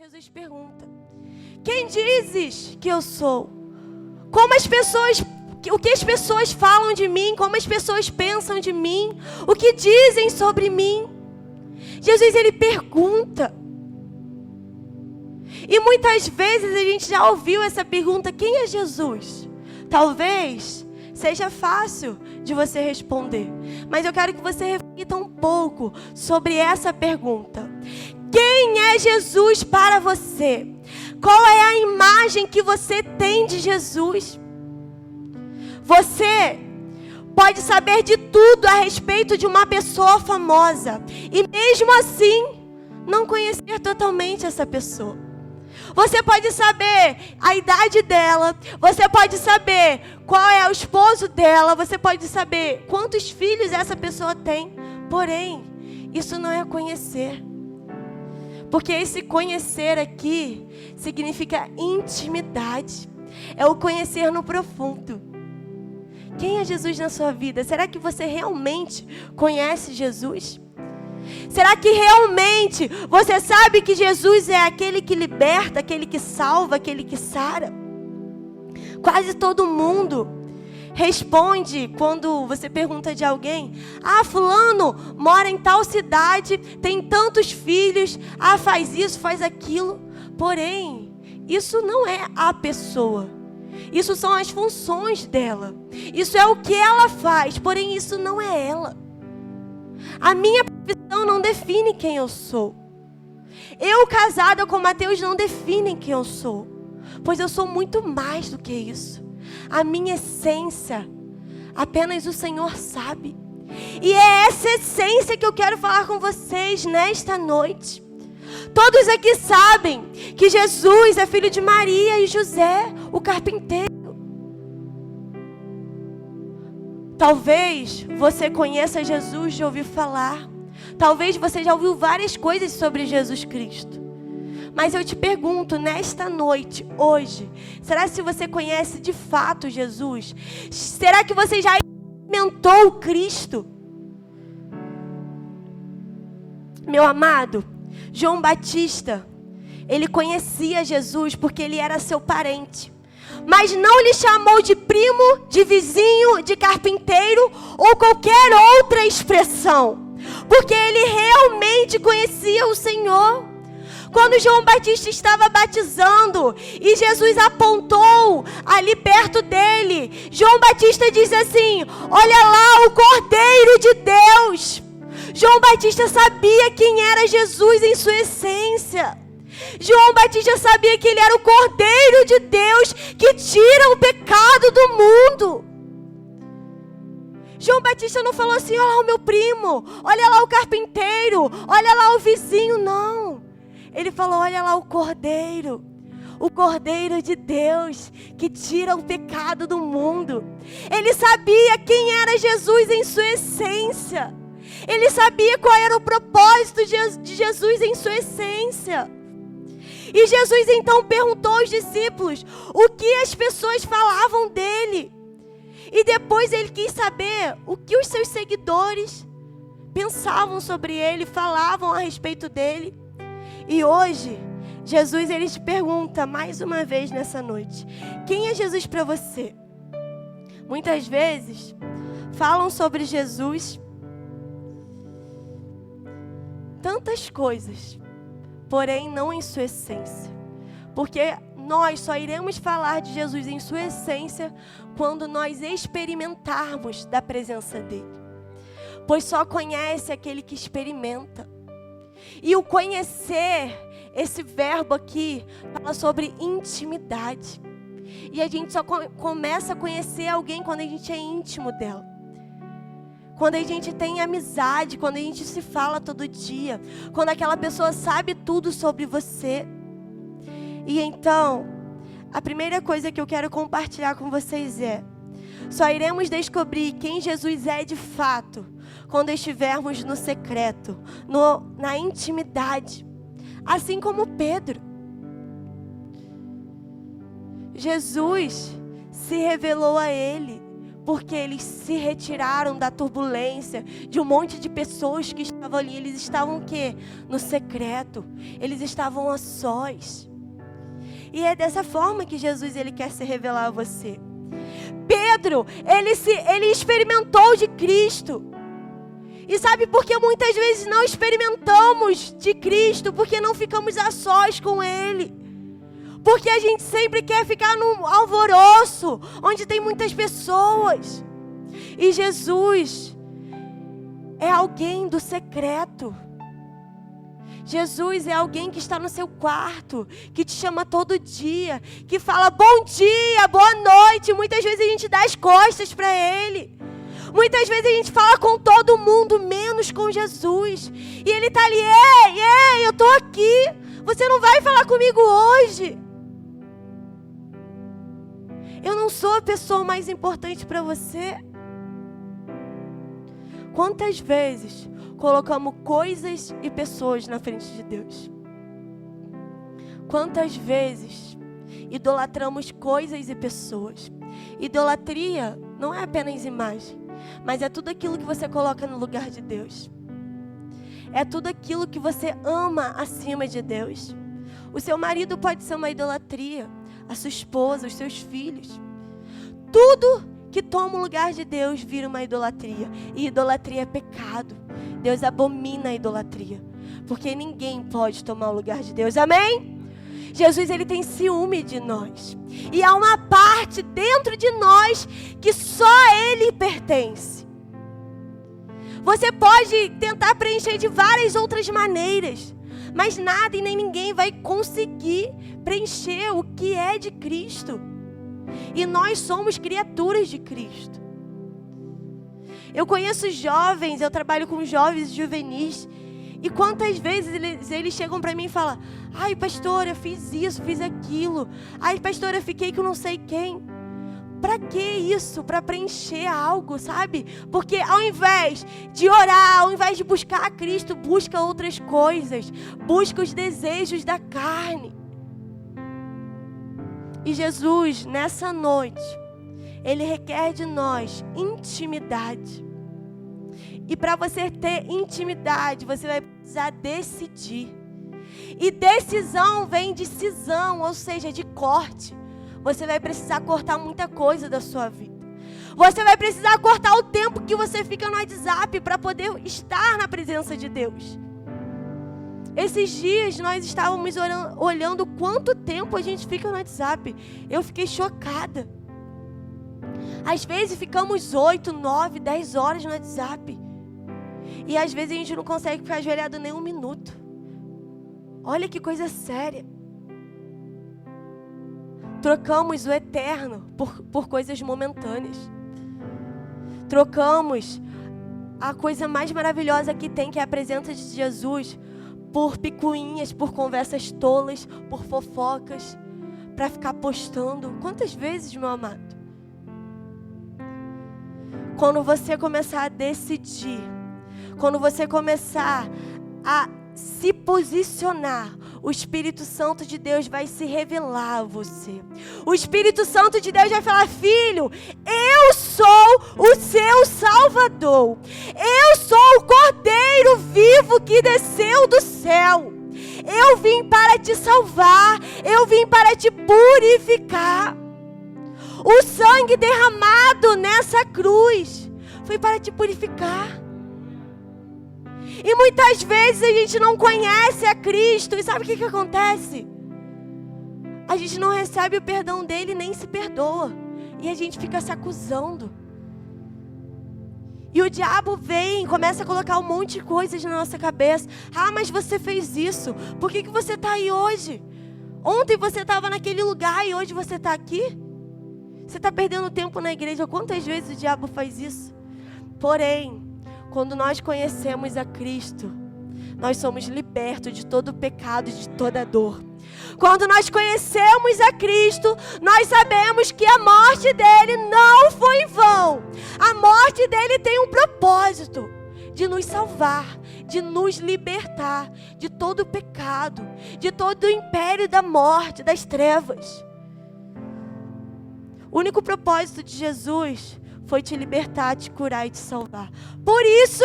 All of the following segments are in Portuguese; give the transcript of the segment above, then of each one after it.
Jesus pergunta: quem dizes que eu sou? Como as pessoas, o que as pessoas falam de mim? Como as pessoas pensam de mim? O que dizem sobre mim? Jesus, ele pergunta. E muitas vezes a gente já ouviu essa pergunta: quem é Jesus? Talvez seja fácil de você responder, mas eu quero que você reflita um pouco sobre essa pergunta. Quem é Jesus para você? Qual é a imagem que você tem de Jesus? Você pode saber de tudo a respeito de uma pessoa famosa e mesmo assim não conhecer totalmente essa pessoa. Você pode saber a idade dela, você pode saber qual é o esposo dela, você pode saber quantos filhos essa pessoa tem. Porém, isso não é conhecer. Porque esse conhecer aqui significa intimidade. É o conhecer no profundo. Quem é Jesus na sua vida? Será que você realmente conhece Jesus? Será que realmente você sabe que Jesus é aquele que liberta, aquele que salva, aquele que sara? Quase todo mundo responde quando você pergunta de alguém: ah, fulano mora em tal cidade, tem tantos filhos, ah, faz isso, faz aquilo. Porém, isso não é a pessoa. Isso são as funções dela. Isso é o que ela faz, porém isso não é ela. A minha profissão não define quem eu sou. Eu casada com Mateus não definem quem eu sou, pois eu sou muito mais do que isso. A minha essência, apenas o Senhor sabe. E é essa essência que eu quero falar com vocês nesta noite. Todos aqui sabem que Jesus é filho de Maria e José, o carpinteiro. Talvez você conheça Jesus de ouvir falar. Talvez você já ouviu várias coisas sobre Jesus Cristo. Mas eu te pergunto, nesta noite, hoje, será que você conhece de fato Jesus? Será que você já experimentou o Cristo? Meu amado, João Batista, ele conhecia Jesus porque ele era seu parente. Mas não lhe chamou de primo, de vizinho, de carpinteiro ou qualquer outra expressão. Porque ele realmente conhecia o Senhor. Quando João Batista estava batizando e Jesus apontou ali perto dele, João Batista disse assim: olha lá o Cordeiro de Deus. João Batista sabia quem era Jesus em sua essência. João Batista sabia que ele era o Cordeiro de Deus que tira o pecado do mundo. João Batista não falou assim: olha lá o meu primo, olha lá o carpinteiro, olha lá o vizinho, não. Ele falou: olha lá o Cordeiro de Deus que tira o pecado do mundo. Ele sabia quem era Jesus em sua essência. Ele sabia qual era o propósito de Jesus em sua essência. E Jesus então perguntou aos discípulos o que as pessoas falavam dele. E depois ele quis saber o que os seus seguidores pensavam sobre ele, falavam a respeito dele. E hoje, Jesus ele te pergunta mais uma vez nessa noite: quem é Jesus para você? Muitas vezes falam sobre Jesus tantas coisas, porém não em sua essência. Porque nós só iremos falar de Jesus em sua essência quando nós experimentarmos da presença dele. Pois só conhece aquele que experimenta. E o conhecer, esse verbo aqui, fala sobre intimidade. E a gente só começa a conhecer alguém quando a gente é íntimo dela. Quando a gente tem amizade, quando a gente se fala todo dia. Quando aquela pessoa sabe tudo sobre você. E então, a primeira coisa que eu quero compartilhar com vocês é: só iremos descobrir quem Jesus é de fato quando estivermos no secreto, na intimidade. Assim como Pedro. Jesus se revelou a ele Porque eles se retiraram da turbulência de um monte de pessoas que estavam ali. Eles estavam o quê? No secreto. Eles estavam a sós. E é dessa forma que Jesus ele quer se revelar a você. Pedro, ele experimentou de Cristo. E sabe por que muitas vezes não experimentamos de Cristo? Porque não ficamos a sós com Ele. Porque a gente sempre quer ficar num alvoroço, onde tem muitas pessoas. E Jesus é alguém do secreto. Jesus é alguém que está no seu quarto, que te chama todo dia, que fala bom dia, boa noite. Muitas vezes a gente dá as costas para Ele. Muitas vezes a gente fala com todo mundo, menos com Jesus. E Ele está ali, ei, eu estou aqui. Você não vai falar comigo hoje. Eu não sou a pessoa mais importante para você. Quantas vezes colocamos coisas e pessoas na frente de Deus? Quantas vezes idolatramos coisas e pessoas? Idolatria não é apenas imagem, mas é tudo aquilo que você coloca no lugar de Deus. É tudo aquilo que você ama acima de Deus. O seu marido pode ser uma idolatria, a sua esposa, os seus filhos. Tudo que toma o lugar de Deus vira uma idolatria. E idolatria é pecado. Deus abomina a idolatria. Porque ninguém pode tomar o lugar de Deus. Amém? Jesus, ele tem ciúme de nós. E há uma parte dentro de nós que só Ele pertence. Você pode tentar preencher de várias outras maneiras, mas nada e nem ninguém vai conseguir preencher o que é de Cristo. E nós somos criaturas de Cristo. Eu conheço jovens, eu trabalho com jovens e juvenis. E quantas vezes eles chegam para mim e falam: ai, pastora, eu fiz isso, fiz aquilo. Ai, pastora, eu fiquei com não sei quem. Para que isso? Para preencher algo, sabe? Porque ao invés de orar, ao invés de buscar a Cristo, busca outras coisas. Busca os desejos da carne. E Jesus, nessa noite, Ele requer de nós intimidade. E para você ter intimidade, você vai precisar decidir. E decisão vem de cisão, ou seja, de corte. Você vai precisar cortar muita coisa da sua vida. Você vai precisar cortar o tempo que você fica no WhatsApp para poder estar na presença de Deus. Esses dias nós estávamos olhando quanto tempo a gente fica no WhatsApp. Eu fiquei chocada. Às vezes ficamos 8, 9, 10 horas no WhatsApp. E às vezes a gente não consegue ficar ajoelhado nem um minuto. Olha que coisa séria. Trocamos o eterno por coisas momentâneas. Trocamos a coisa mais maravilhosa que tem, que é a presença de Jesus, por picuinhas, por conversas tolas, por fofocas, para ficar postando. Quantas vezes, meu amado? Quando você começar a decidir, quando você começar a se posicionar, o Espírito Santo de Deus vai se revelar a você. O Espírito Santo de Deus vai falar: filho, eu sou o seu Salvador. Eu sou o Cordeiro vivo que desceu do céu. Eu vim para te salvar. Eu vim para te purificar. O sangue derramado nessa cruz foi para te purificar. E muitas vezes a gente não conhece a Cristo. E sabe o que acontece? A gente não recebe o perdão dele, nem se perdoa. E a gente fica se acusando. E o diabo vem, começa a colocar um monte de coisas na nossa cabeça. Ah, mas você fez isso. Por que você está aí hoje? Ontem você estava naquele lugar e hoje você está aqui? Você está perdendo tempo na igreja. Quantas vezes o diabo faz isso? Porém, quando nós conhecemos a Cristo, nós somos libertos de todo o pecado e de toda a dor. Quando nós conhecemos a Cristo, nós sabemos que a morte dele não foi em vão. A morte dele tem um propósito: de nos salvar, de nos libertar de todo o pecado, de todo o império da morte, das trevas. O único propósito de Jesus foi te libertar, te curar e te salvar. Por isso,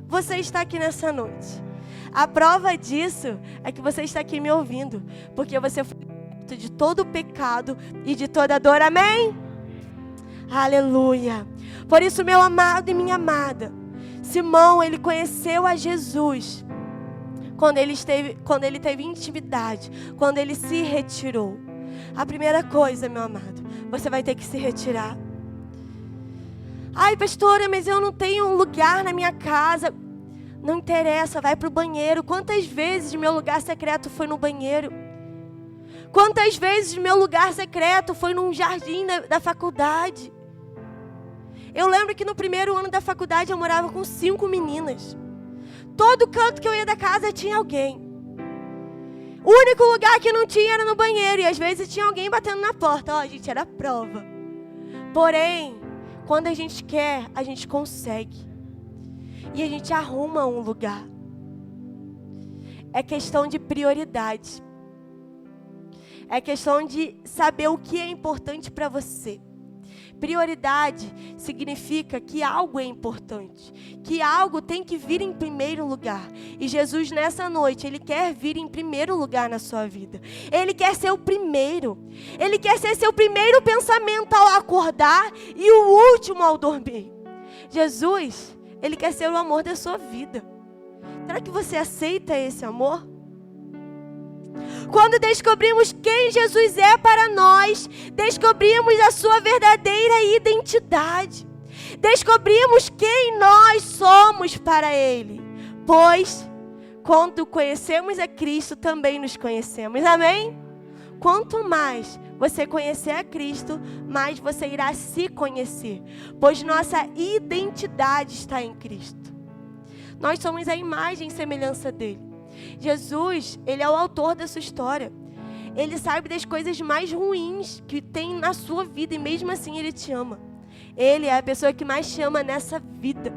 você está aqui nessa noite. A prova disso é que você está aqui me ouvindo, porque você foi liberto de todo o pecado e de toda dor. Amém? Aleluia. Por isso, meu amado e minha amada, Simão, ele conheceu a Jesus quando ele teve intimidade, quando ele se retirou. A primeira coisa, meu amado, você vai ter que se retirar. Ai, pastora, mas eu não tenho um lugar na minha casa. Não interessa, vai para o banheiro. Quantas vezes meu lugar secreto foi no banheiro? Quantas vezes meu lugar secreto foi num jardim da faculdade? Eu lembro que no primeiro ano da faculdade eu morava com 5 meninas. Todo canto que eu ia da casa tinha alguém. O único lugar que não tinha era no banheiro. E às vezes tinha alguém batendo na porta. Ó, gente, era prova. Porém, quando a gente quer, a gente consegue. E a gente arruma um lugar. É questão de prioridade. É questão de saber o que é importante para você. Prioridade significa que algo é importante, que algo tem que vir em primeiro lugar. E Jesus nessa noite, Ele quer vir em primeiro lugar na sua vida. Ele quer ser o primeiro. Ele quer ser seu primeiro pensamento ao acordar e o último ao dormir. Jesus, Ele quer ser o amor da sua vida. Será que você aceita esse amor? Quando descobrimos quem Jesus é para nós, descobrimos a sua verdadeira identidade. Descobrimos quem nós somos para Ele. Pois, quando conhecemos a Cristo, também nos conhecemos. Amém? Quanto mais você conhecer a Cristo, mais você irá se conhecer. Pois nossa identidade está em Cristo. Nós somos a imagem e semelhança dEle. Jesus, Ele é o autor da sua história. Ele sabe das coisas mais ruins que tem na sua vida e mesmo assim Ele te ama. Ele é a pessoa que mais te ama nessa vida.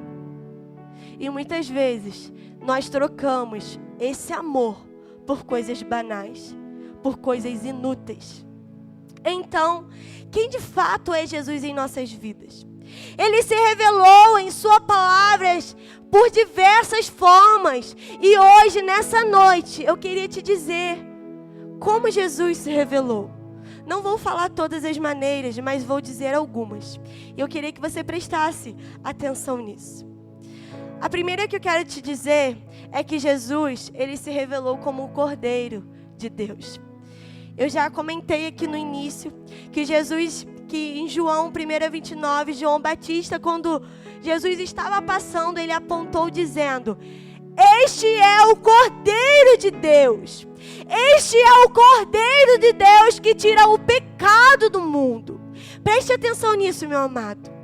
E muitas vezes nós trocamos esse amor por coisas banais, por coisas inúteis. Então, quem de fato é Jesus em nossas vidas? Ele se revelou em sua palavra por diversas formas. E hoje, nessa noite, eu queria te dizer como Jesus se revelou. Não vou falar todas as maneiras, mas vou dizer algumas. E eu queria que você prestasse atenção nisso. A primeira que eu quero te dizer é que Jesus, Ele se revelou como o Cordeiro de Deus. Eu já comentei aqui no início que Jesus, que em João 1:29, João Batista, quando Jesus estava passando, ele apontou dizendo: este é o Cordeiro de Deus. Este é o Cordeiro de Deus que tira o pecado do mundo. Preste atenção nisso, meu amado.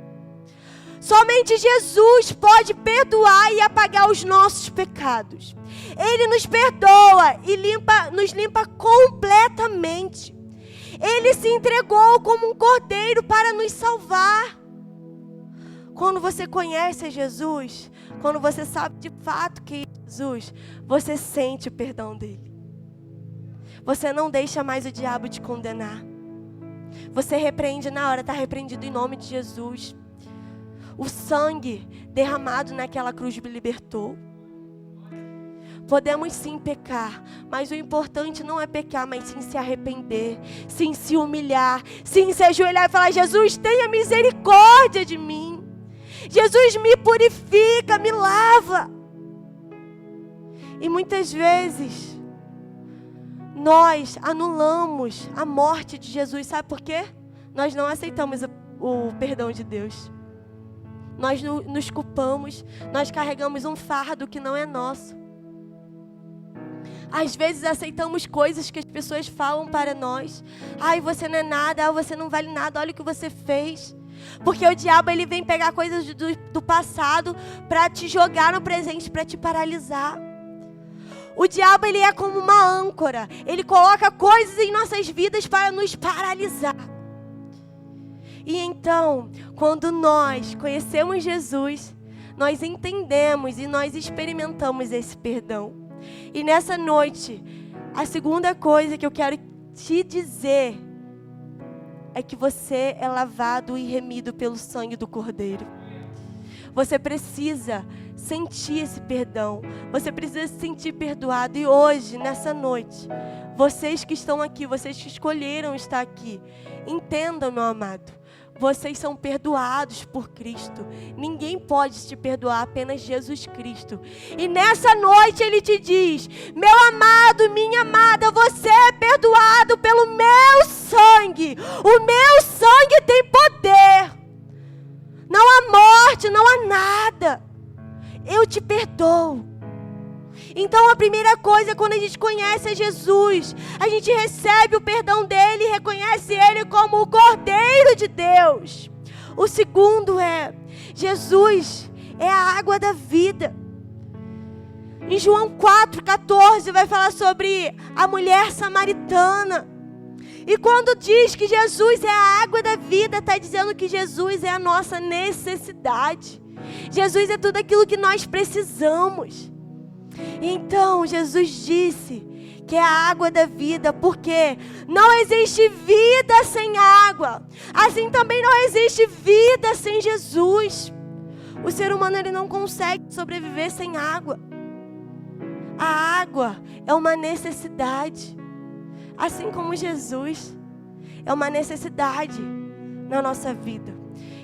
Somente Jesus pode perdoar e apagar os nossos pecados. Ele nos perdoa e nos limpa completamente. Ele se entregou como um cordeiro para nos salvar. Quando você conhece Jesus, quando você sabe de fato que é Jesus, você sente o perdão dele. Você não deixa mais o diabo te condenar. Você repreende na hora, está repreendido em nome de Jesus. O sangue derramado naquela cruz me libertou. Podemos sim pecar, mas o importante não é pecar, mas sim se arrepender, sim se humilhar, sim se ajoelhar e falar: Jesus, tenha misericórdia de mim. Jesus, me purifica, me lava. E muitas vezes nós anulamos a morte de Jesus, sabe por quê? Nós não aceitamos o perdão de Deus. Nós nos culpamos, nós carregamos um fardo que não é nosso. Às vezes aceitamos coisas que as pessoas falam para nós. Ai, você não é nada, você não vale nada, olha o que você fez. Porque o diabo, ele vem pegar coisas do passado para te jogar no presente, para te paralisar. O diabo, ele é como uma âncora. Ele coloca coisas em nossas vidas para nos paralisar. E então, quando nós conhecemos Jesus, nós entendemos e nós experimentamos esse perdão. E nessa noite, a segunda coisa que eu quero te dizer é que você é lavado e remido pelo sangue do Cordeiro. Você precisa sentir esse perdão. Você precisa se sentir perdoado. E hoje, nessa noite, vocês que estão aqui, vocês que escolheram estar aqui, entendam, meu amado. Vocês são perdoados por Cristo. Ninguém pode te perdoar, apenas Jesus Cristo. E nessa noite Ele te diz: meu amado, minha amada, você é perdoado pelo meu sangue. O meu sangue tem poder. Não há morte, não há nada. Eu te perdoo. Então a primeira coisa, quando a gente conhece a Jesus, a gente recebe o perdão dele e reconhece ele como o Cordeiro de Deus. O segundo é, Jesus é a água da vida. Em João 4,14 vai falar sobre a mulher samaritana. E quando diz que Jesus é a água da vida, está dizendo que Jesus é a nossa necessidade. Jesus é tudo aquilo que nós precisamos. Então Jesus disse que é a água da vida, porque não existe vida sem água. Assim também não existe vida sem Jesus. O ser humano ele não consegue sobreviver sem água. A água é uma necessidade. Assim como Jesus é uma necessidade na nossa vida.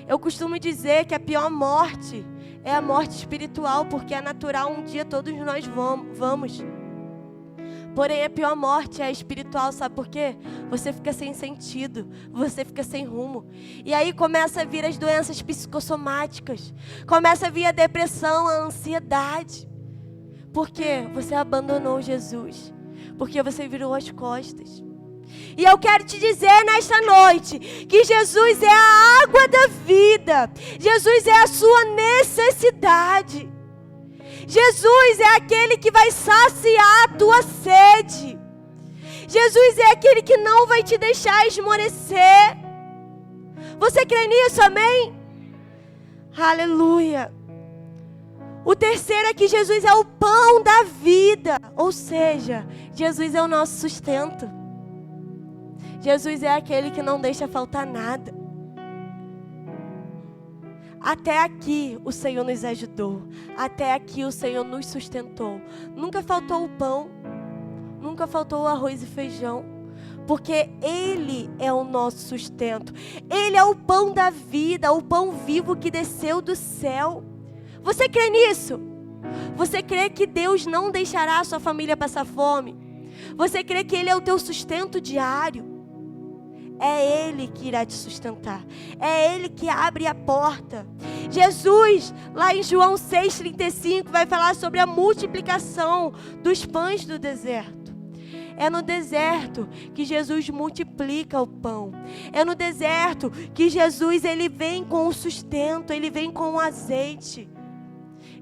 Eu costumo dizer que a pior morte é a morte espiritual, porque é natural, um dia todos nós vamos. Porém, a pior morte é a espiritual, sabe por quê? Você fica sem sentido, você fica sem rumo. E aí começa a vir as doenças psicossomáticas, começa a vir a depressão, a ansiedade. Por quê? Você abandonou Jesus, porque você virou as costas. E eu quero te dizer nesta noite que Jesus é a água da vida. Jesus é a sua necessidade. Jesus é aquele que vai saciar a tua sede. Jesus é aquele que não vai te deixar esmorecer. Você crê nisso, amém? Aleluia. O terceiro é que Jesus é o pão da vida. Ou seja, Jesus é o nosso sustento. Jesus é aquele que não deixa faltar nada. Até aqui o Senhor nos ajudou. Até aqui o Senhor nos sustentou. Nunca faltou o pão. Nunca faltou o arroz e feijão. Porque Ele é o nosso sustento. Ele é o pão da vida, o pão vivo que desceu do céu. Você crê nisso? Você crê que Deus não deixará a sua família passar fome? Você crê que Ele é o teu sustento diário? É Ele que irá te sustentar. É Ele que abre a porta. Jesus, lá em João 6,35, vai falar sobre a multiplicação dos pães do deserto. É no deserto que Jesus multiplica o pão. É no deserto que Jesus ele vem com o sustento, Ele vem com o azeite.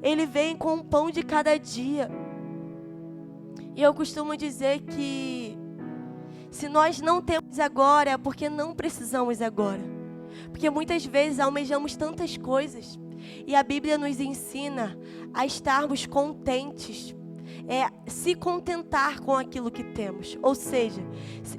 Ele vem com o pão de cada dia. E eu costumo dizer que se nós não temos agora, é porque não precisamos agora. Porque muitas vezes almejamos tantas coisas. E a Bíblia nos ensina a estarmos contentes. Se contentar com aquilo que temos. Ou seja,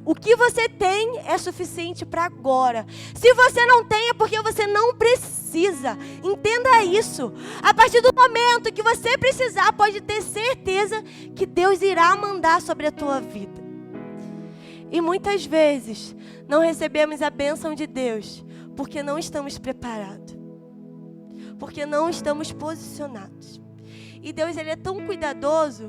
o que você tem é suficiente para agora. Se você não tem, é porque você não precisa. Entenda isso. A partir do momento que você precisar, pode ter certeza que Deus irá mandar sobre a tua vida. E muitas vezes não recebemos a bênção de Deus porque não estamos preparados. Porque não estamos posicionados. E Deus ele é tão cuidadoso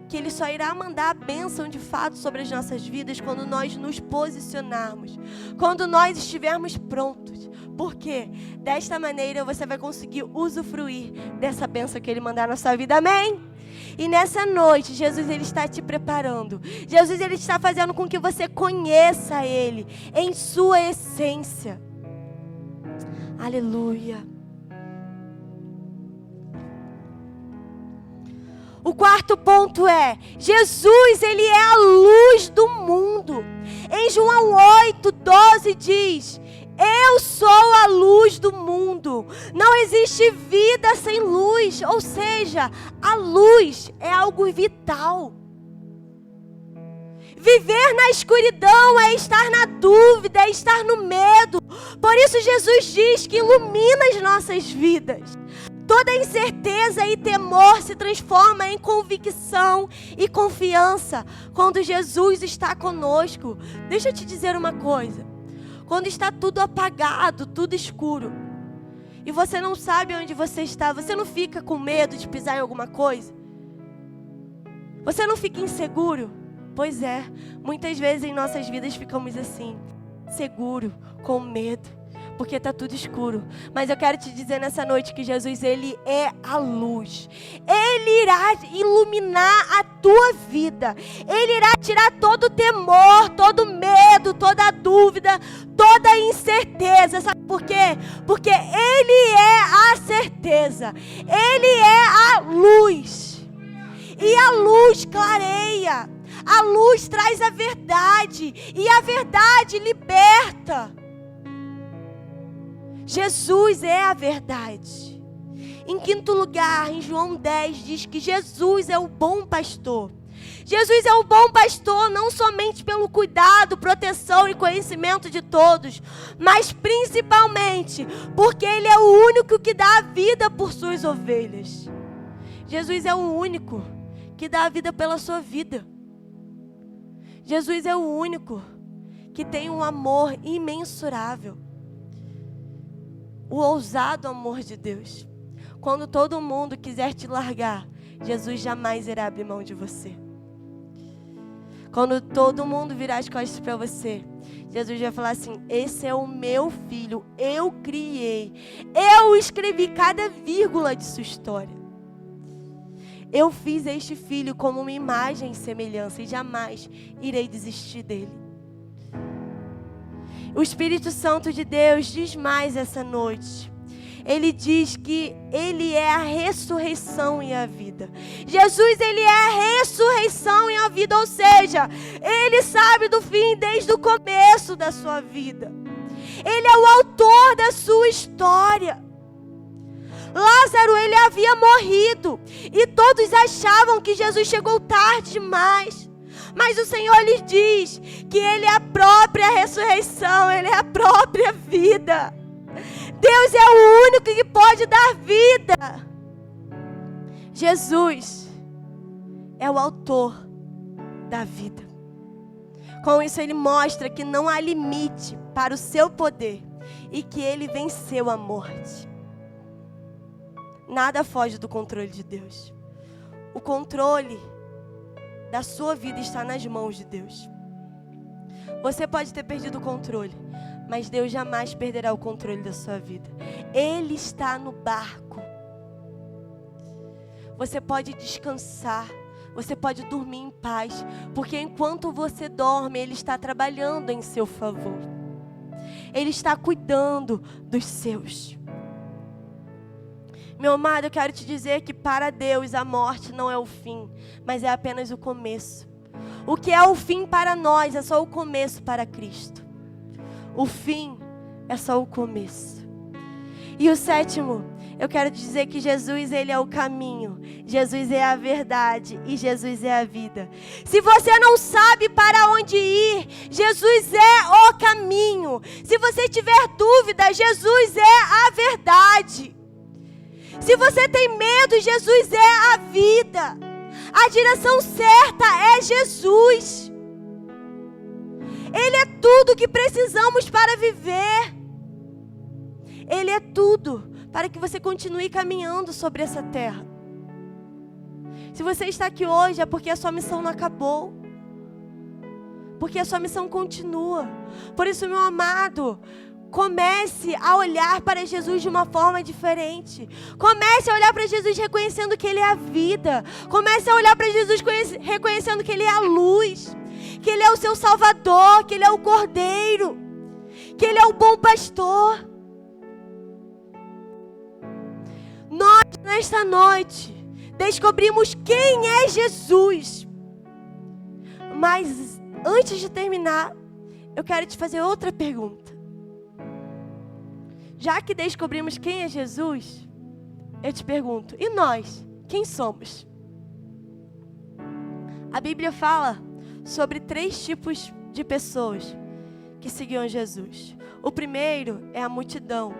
que Ele só irá mandar a bênção de fato sobre as nossas vidas quando nós nos posicionarmos. Quando nós estivermos prontos. Porque desta maneira você vai conseguir usufruir dessa bênção que Ele mandar na sua vida. Amém? E nessa noite, Jesus ele está te preparando. Jesus ele está fazendo com que você conheça Ele em sua essência. Aleluia. O quarto ponto é, Jesus ele é a luz do mundo. Em João 8,12 diz: eu sou a luz do mundo. Não existe vida sem luz. Ou seja, a luz é algo vital. Viver na escuridão é estar na dúvida, é estar no medo. Por isso Jesus diz que ilumina as nossas vidas. Toda incerteza e temor se transforma em convicção e confiança quando Jesus está conosco. Deixa eu te dizer uma coisa. Quando está tudo apagado, tudo escuro, e você não sabe onde você está, você não fica com medo de pisar em alguma coisa? Você não fica inseguro? Pois é, muitas vezes em nossas vidas ficamos assim, seguro, com medo, porque está tudo escuro. Mas eu quero te dizer nessa noite que Jesus, Ele é a luz. Ele irá iluminar a tua vida. Ele irá tirar todo o temor, todo o medo, toda a dúvida, toda a incerteza. Sabe por quê? Porque Ele é a certeza. Ele é a luz. E a luz clareia. A luz traz a verdade. E a verdade liberta. Jesus é a verdade. Em quinto lugar, em João 10, diz que Jesus é o bom pastor. Jesus é o bom pastor não somente pelo cuidado, proteção e conhecimento de todos, mas principalmente porque Ele é o único que dá a vida por suas ovelhas. Jesus é o único que dá a vida pela sua vida. Jesus é o único que tem um amor imensurável. O ousado amor de Deus. Quando todo mundo quiser te largar, Jesus jamais irá abrir mão de você. Quando todo mundo virar as costas para você, Jesus vai falar assim: esse é o meu filho, eu criei, eu escrevi cada vírgula de sua história. Eu fiz este filho como uma imagem e semelhança e jamais irei desistir dele. O Espírito Santo de Deus diz mais essa noite. Ele diz que Ele é a ressurreição e a vida. Jesus, Ele é a ressurreição e a vida, ou seja, Ele sabe do fim desde o começo da sua vida. Ele é o autor da sua história. Lázaro, ele havia morrido e todos achavam que Jesus chegou tarde demais. Mas o Senhor lhes diz que Ele é a própria ressurreição, Ele é a própria vida. Deus é o único que pode dar vida. Jesus é o autor da vida. Com isso Ele mostra que não há limite para o seu poder e que Ele venceu a morte. Nada foge do controle de Deus. O controle da sua vida está nas mãos de Deus. Você pode ter perdido o controle, mas Deus jamais perderá o controle da sua vida. Ele está no barco. Você pode descansar, você pode dormir em paz, porque enquanto você dorme, Ele está trabalhando em seu favor. Ele está cuidando dos seus. Meu amado, eu quero te dizer que para Deus a morte não é o fim, mas é apenas o começo. O que é o fim para nós é só o começo para Cristo. O fim é só o começo. E o sétimo, eu quero dizer que Jesus, Ele é o caminho, Jesus é a verdade e Jesus é a vida. Se você não sabe para onde ir, Jesus é o caminho. Se você tiver dúvida, Jesus é a verdade. Se você tem medo, Jesus é a vida. A direção certa é Jesus. Ele é tudo que precisamos para viver. Ele é tudo para que você continue caminhando sobre essa terra. Se você está aqui hoje é porque a sua missão não acabou. Porque a sua missão continua. Por isso, meu amado, comece a olhar para Jesus de uma forma diferente. Comece a olhar para Jesus reconhecendo que Ele é a vida. Comece a olhar para Jesus reconhecendo que Ele é a luz. Que Ele é o seu Salvador. Que Ele é o Cordeiro. Que Ele é o bom pastor. Nós, nesta noite, descobrimos quem é Jesus. Mas, antes de terminar, eu quero te fazer outra pergunta. Já que descobrimos quem é Jesus, eu te pergunto, e nós? Quem somos? A Bíblia fala sobre 3 tipos de pessoas que seguiam Jesus. O primeiro é a multidão.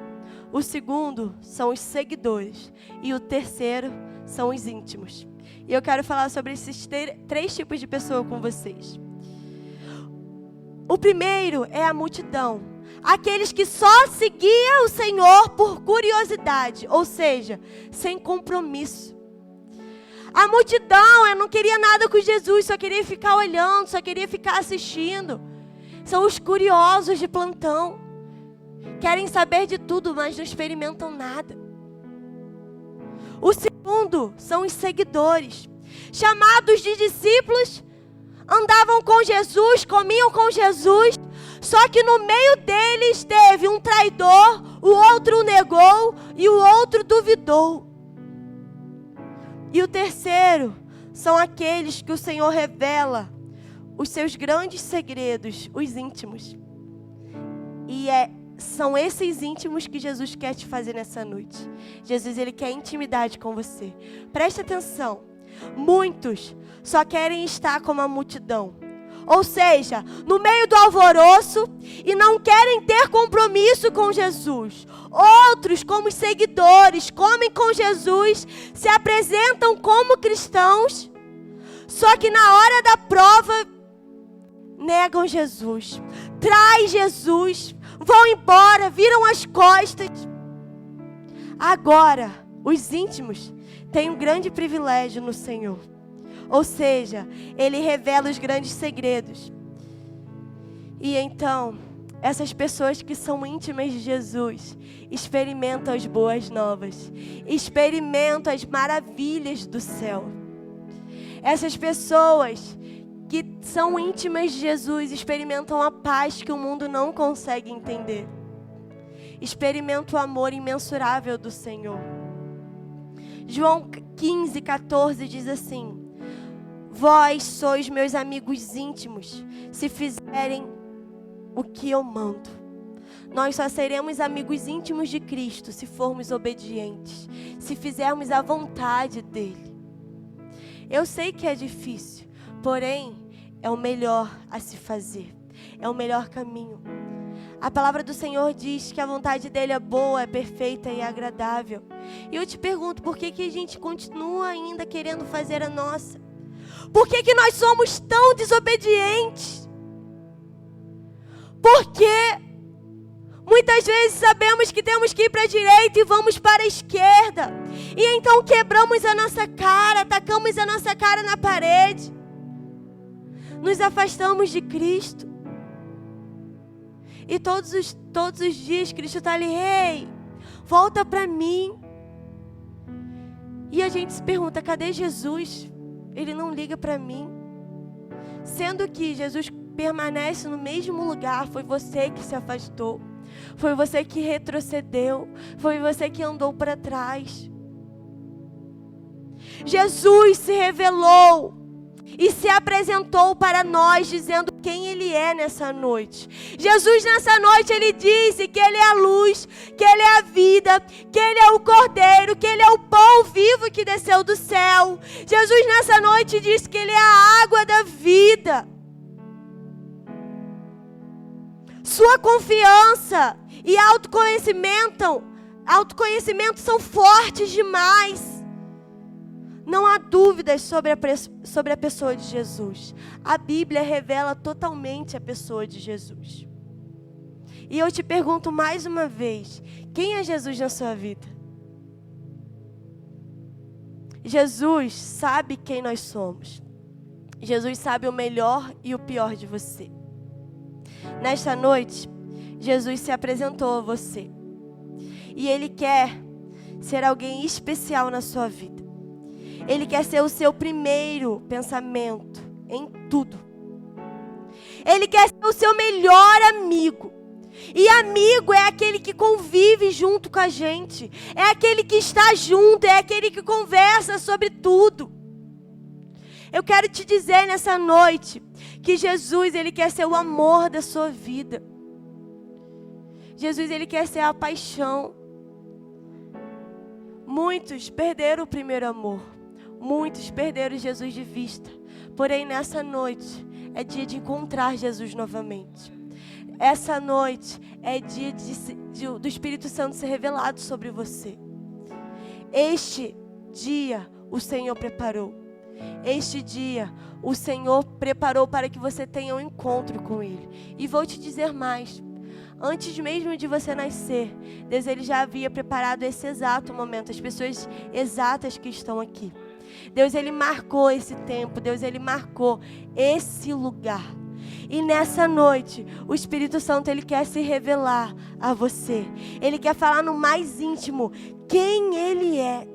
O segundo são os seguidores. E o terceiro são os íntimos. E eu quero falar sobre esses 3 tipos de pessoa com vocês. O primeiro é a multidão. Aqueles que só seguiam o Senhor por curiosidade, ou seja, sem compromisso. A multidão, eu não queria nada com Jesus, só queria ficar olhando, só queria ficar assistindo. São os curiosos de plantão. Querem saber de tudo, mas não experimentam nada. O segundo são os seguidores. Chamados de discípulos, andavam com Jesus, comiam com Jesus, só que no meio deles teve um traidor, o outro o negou e o outro duvidou. E o terceiro são aqueles que o Senhor revela os seus grandes segredos, os íntimos. E são esses íntimos que Jesus quer te fazer nessa noite. Jesus, Ele quer intimidade com você. Preste atenção. Muitos só querem estar como a multidão. Ou seja, no meio do alvoroço e não querem ter compromisso com Jesus. Outros, como os seguidores, comem com Jesus, se apresentam como cristãos, só que na hora da prova negam Jesus, traem Jesus, vão embora, viram as costas. Agora, os íntimos têm um grande privilégio no Senhor. Ou seja, Ele revela os grandes segredos. E então, essas pessoas que são íntimas de Jesus experimentam as boas novas, experimentam as maravilhas do céu. Essas pessoas que são íntimas de Jesus experimentam a paz que o mundo não consegue entender. Experimentam o amor imensurável do Senhor. João 15:14 diz assim: vós sois meus amigos íntimos, se fizerem o que eu mando. Nós só seremos amigos íntimos de Cristo se formos obedientes, se fizermos a vontade dEle. Eu sei que é difícil, porém, é o melhor a se fazer. É o melhor caminho. A palavra do Senhor diz que a vontade dEle é boa, é perfeita e agradável. E eu te pergunto, por que a gente continua ainda querendo fazer a nossa? Por que nós somos tão desobedientes? Porque muitas vezes sabemos que temos que ir para a direita e vamos para a esquerda. E então quebramos a nossa cara, tacamos a nossa cara na parede. Nos afastamos de Cristo. E todos os dias Cristo está ali: ei, volta para mim. E a gente se pergunta: cadê Jesus? Ele não liga para mim. Sendo que Jesus permanece no mesmo lugar. Foi você que se afastou. Foi você que retrocedeu. Foi você que andou para trás. Jesus se revelou e se apresentou para nós, dizendo quem Ele é nessa noite. Jesus nessa noite, Ele disse que Ele é a luz, que Ele é a vida, que Ele é o Cordeiro, que Ele é o pão vivo que desceu do céu. Jesus nessa noite disse que Ele é a água da vida. Sua confiança e autoconhecimento são fortes demais. Não há dúvidas sobre a pessoa de Jesus. A Bíblia revela totalmente a pessoa de Jesus. E eu te pergunto mais uma vez: quem é Jesus na sua vida? Jesus sabe quem nós somos. Jesus sabe o melhor e o pior de você. Nesta noite, Jesus se apresentou a você. E Ele quer ser alguém especial na sua vida. Ele quer ser o seu primeiro pensamento em tudo. Ele quer ser o seu melhor amigo. E amigo é aquele que convive junto com a gente. É aquele que está junto, é aquele que conversa sobre tudo. Eu quero te dizer nessa noite que Jesus, Ele quer ser o amor da sua vida. Jesus, Ele quer ser a paixão. Muitos perderam o primeiro amor. Muitos perderam Jesus de vista. Porém, nessa noite, é dia de encontrar Jesus novamente. Essa noite é dia do Espírito Santo ser revelado sobre você. Este dia o Senhor preparou. Este dia o Senhor preparou para que você tenha um encontro com Ele. E vou te dizer mais. Antes mesmo de você nascer, Deus ele já havia preparado esse exato momento, as pessoas exatas que estão aqui. Deus ele marcou esse tempo, Deus ele marcou esse lugar. E nessa noite, o Espírito Santo ele quer se revelar a você. Ele quer falar no mais íntimo quem Ele é.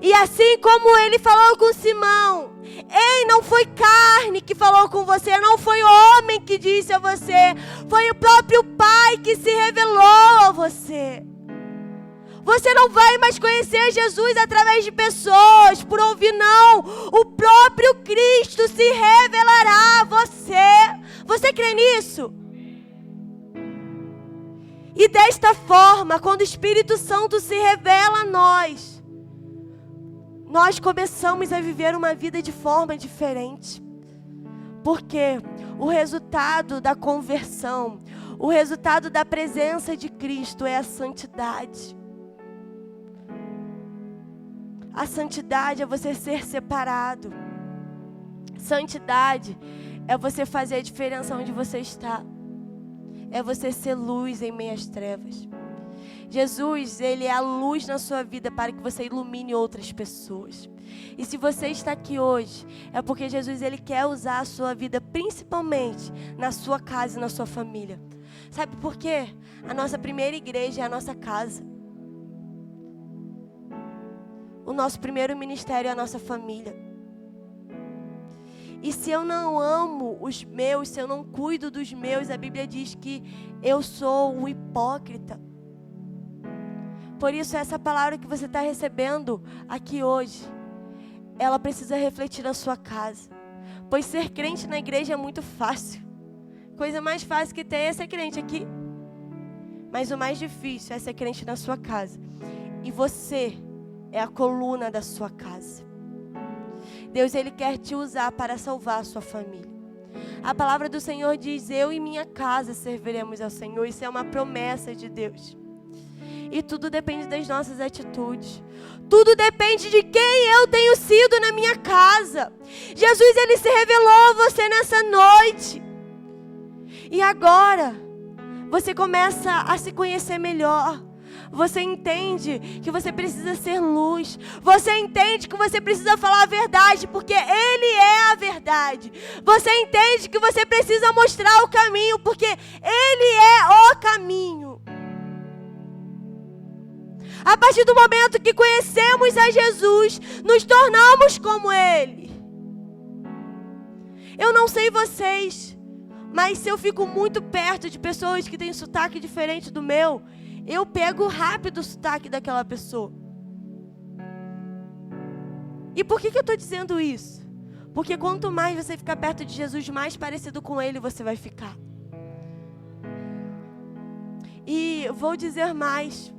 E assim como Ele falou com Simão, ei, não foi carne que falou com você, não foi homem que disse a você, foi o próprio Pai que se revelou a você. Você não vai mais conhecer Jesus através de pessoas, por ouvir, não. O próprio Cristo se revelará a você. Você crê nisso? E desta forma, quando o Espírito Santo se revela a nós começamos a viver uma vida de forma diferente. Porque o resultado da conversão, o resultado da presença de Cristo é a santidade. A santidade é você ser separado. Santidade é você fazer a diferença onde você está. É você ser luz em meio às trevas. Jesus, Ele é a luz na sua vida para que você ilumine outras pessoas. E se você está aqui hoje, é porque Jesus, Ele quer usar a sua vida, principalmente na sua casa e na sua família. Sabe por quê? A nossa primeira igreja é a nossa casa. O nosso primeiro ministério é a nossa família. E se eu não amo os meus, se eu não cuido dos meus, a Bíblia diz que eu sou um hipócrita. Por isso, essa palavra que você está recebendo aqui hoje, ela precisa refletir na sua casa. Pois ser crente na igreja é muito fácil. Coisa mais fácil que tem é ser crente aqui. Mas o mais difícil é ser crente na sua casa. E você é a coluna da sua casa. Deus, Ele quer te usar para salvar a sua família. A palavra do Senhor diz, eu e minha casa serviremos ao Senhor. Isso é uma promessa de Deus. E tudo depende das nossas atitudes. Tudo depende de quem eu tenho sido na minha casa. Jesus, Ele se revelou a você nessa noite. E agora, você começa a se conhecer melhor. Você entende que você precisa ser luz. Você entende que você precisa falar a verdade, porque Ele é a verdade. Você entende que você precisa mostrar o caminho, porque Ele é o caminho. A partir do momento que conhecemos a Jesus, nos tornamos como Ele. Eu não sei vocês, mas se eu fico muito perto de pessoas que têm sotaque diferente do meu, eu pego rápido o sotaque daquela pessoa. E por que eu estou dizendo isso? Porque quanto mais você ficar perto de Jesus, mais parecido com Ele você vai ficar. E vou dizer mais.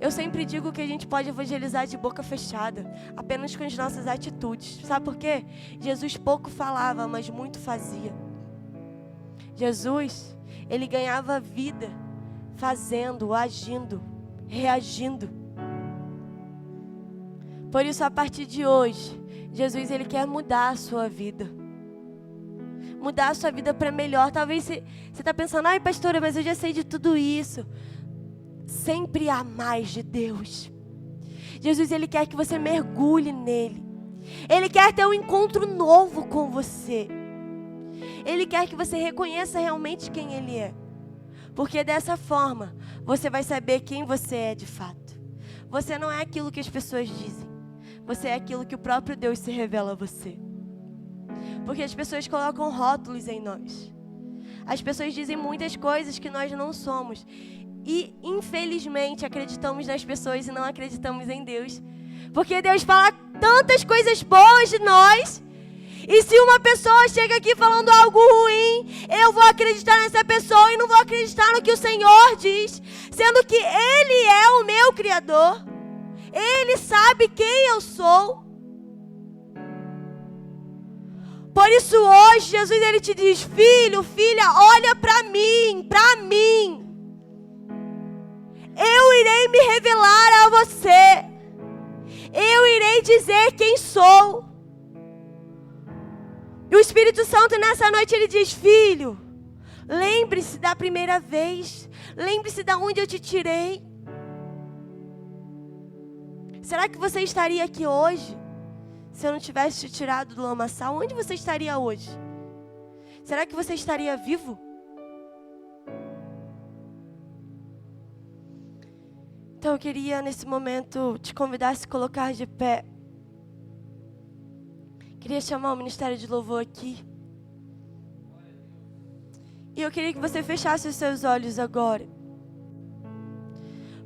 Eu sempre digo que a gente pode evangelizar de boca fechada, apenas com as nossas atitudes. Sabe por quê? Jesus pouco falava, mas muito fazia. Jesus, Ele ganhava vida fazendo, agindo, reagindo. Por isso, a partir de hoje, Jesus, Ele quer mudar a sua vida. Mudar a sua vida para melhor. Talvez você está pensando, ai pastora, mas eu já sei de tudo isso. Sempre há mais de Deus. Jesus, Ele quer que você mergulhe nele. Ele quer ter um encontro novo com você. Ele quer que você reconheça realmente quem Ele é. Porque dessa forma, você vai saber quem você é de fato. Você não é aquilo que as pessoas dizem. Você é aquilo que o próprio Deus se revela a você. Porque as pessoas colocam rótulos em nós. As pessoas dizem muitas coisas que nós não somos. E, infelizmente, acreditamos nas pessoas e não acreditamos em Deus. Porque Deus fala tantas coisas boas de nós. E se uma pessoa chega aqui falando algo ruim, eu vou acreditar nessa pessoa e não vou acreditar no que o Senhor diz. Sendo que Ele é o meu Criador. Ele sabe quem eu sou. Por isso hoje, Jesus ele te diz: filho, filha, olha para mim, para mim. Eu irei me revelar a você. Eu irei dizer quem sou. E o Espírito Santo nessa noite ele diz: filho, lembre-se da primeira vez. Lembre-se de onde eu te tirei. Será que você estaria aqui hoje se eu não tivesse te tirado do lamaçal? Onde você estaria hoje? Será que você estaria vivo? Então eu queria nesse momento te convidar a se colocar de pé. Queria chamar o Ministério de Louvor aqui. E eu queria que você fechasse os seus olhos agora.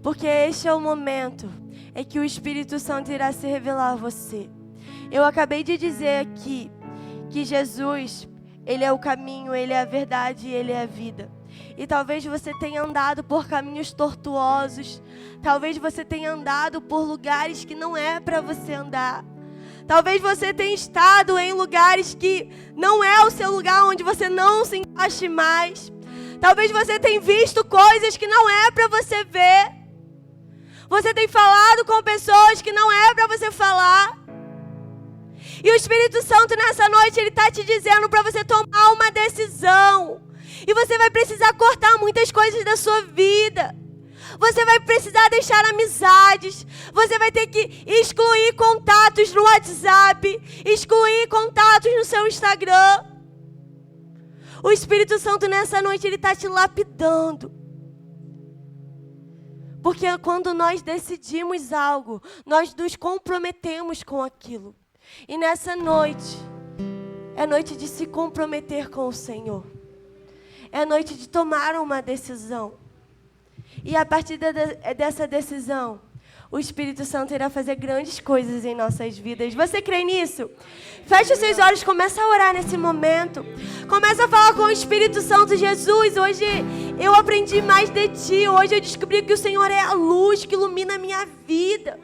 Porque este é o momento em que o Espírito Santo irá se revelar a você. Eu acabei de dizer aqui que Jesus, Ele é o caminho, Ele é a verdade e Ele é a vida. E talvez você tenha andado por caminhos tortuosos. Talvez você tenha andado por lugares que não é para você andar. Talvez você tenha estado em lugares que não é o seu lugar, onde você não se encaixe mais. Talvez você tenha visto coisas que não é para você ver. Você tem falado com pessoas que não é para você falar. E o Espírito Santo nessa noite, Ele está te dizendo para você tomar uma decisão. E você vai precisar cortar muitas coisas da sua vida. Você vai precisar deixar amizades. Você vai ter que excluir contatos no WhatsApp. Excluir contatos no seu Instagram. O Espírito Santo nessa noite, Ele está te lapidando. Porque quando nós decidimos algo, nós nos comprometemos com aquilo. E nessa noite, é noite de se comprometer com o Senhor. É noite de tomar uma decisão. E a partir dessa decisão, o Espírito Santo irá fazer grandes coisas em nossas vidas. Você crê nisso? Feche os seus olhos, começa a orar nesse momento. Começa a falar com o Espírito Santo. Jesus, hoje eu aprendi mais de Ti. Hoje eu descobri que o Senhor é a luz que ilumina a minha vida.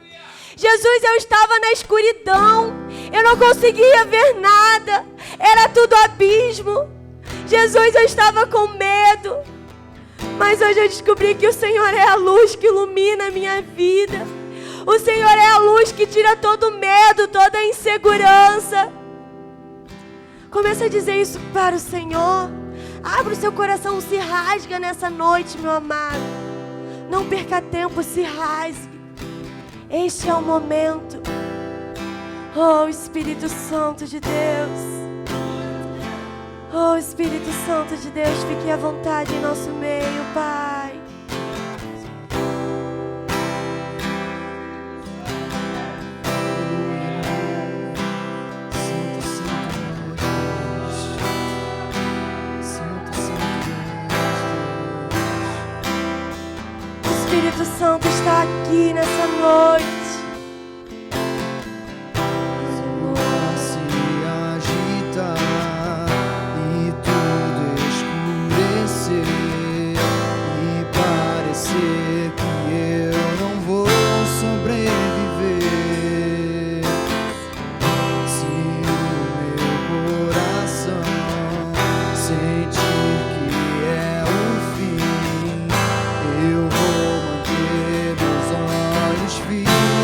Jesus, eu estava na escuridão. Eu não conseguia ver nada. Era tudo abismo. Jesus, eu estava com medo. Mas hoje eu descobri que o Senhor é a luz que ilumina a minha vida. O Senhor é a luz que tira todo medo, toda a insegurança. Comece a dizer isso para o Senhor. Abra o seu coração, se rasga nessa noite, meu amado. Não perca tempo, se rasgue. Este é o momento. Oh, Espírito Santo de Deus. Oh, Espírito Santo de Deus, fique à vontade em nosso meio, Pai. O Espírito Santo está aqui nessa noite. Eu vou manter os olhos firmes.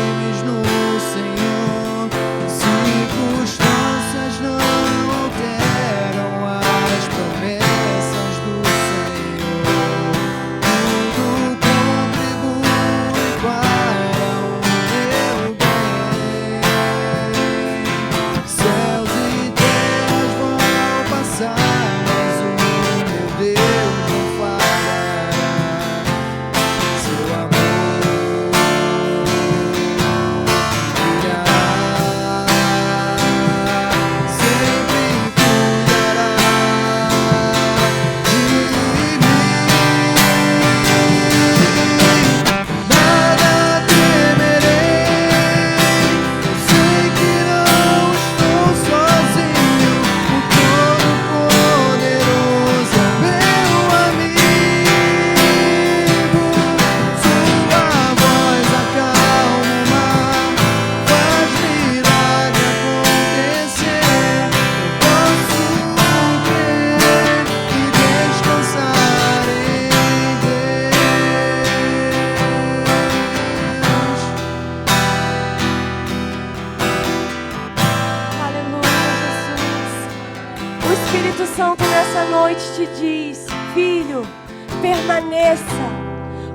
permaneça,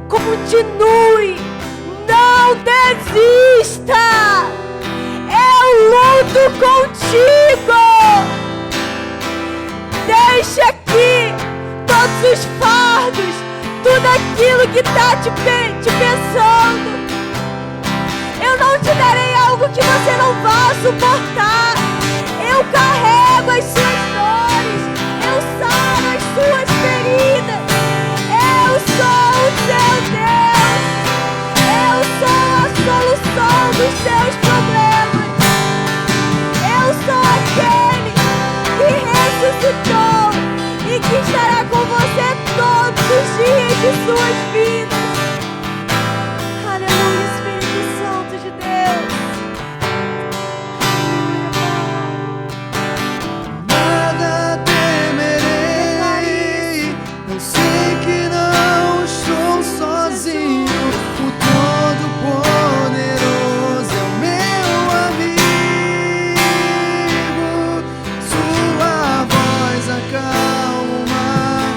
continue, não desista. Eu luto contigo. Deixa aqui todos os fardos, tudo aquilo que está te pensando. Eu não te darei algo que você não vá suportar. Eu carrego as suas dores, eu saro as suas feridas. Eu sou o seu Deus, eu sou a solução dos seus problemas. Eu sou aquele que ressuscitou e que estará com você todos os dias de suas vidas. Aleluia, Espírito Santo de Deus. Nada temerei, eu sei que não estou sozinho. O Todo-Poderoso é o meu amigo. Sua voz acalma o mar,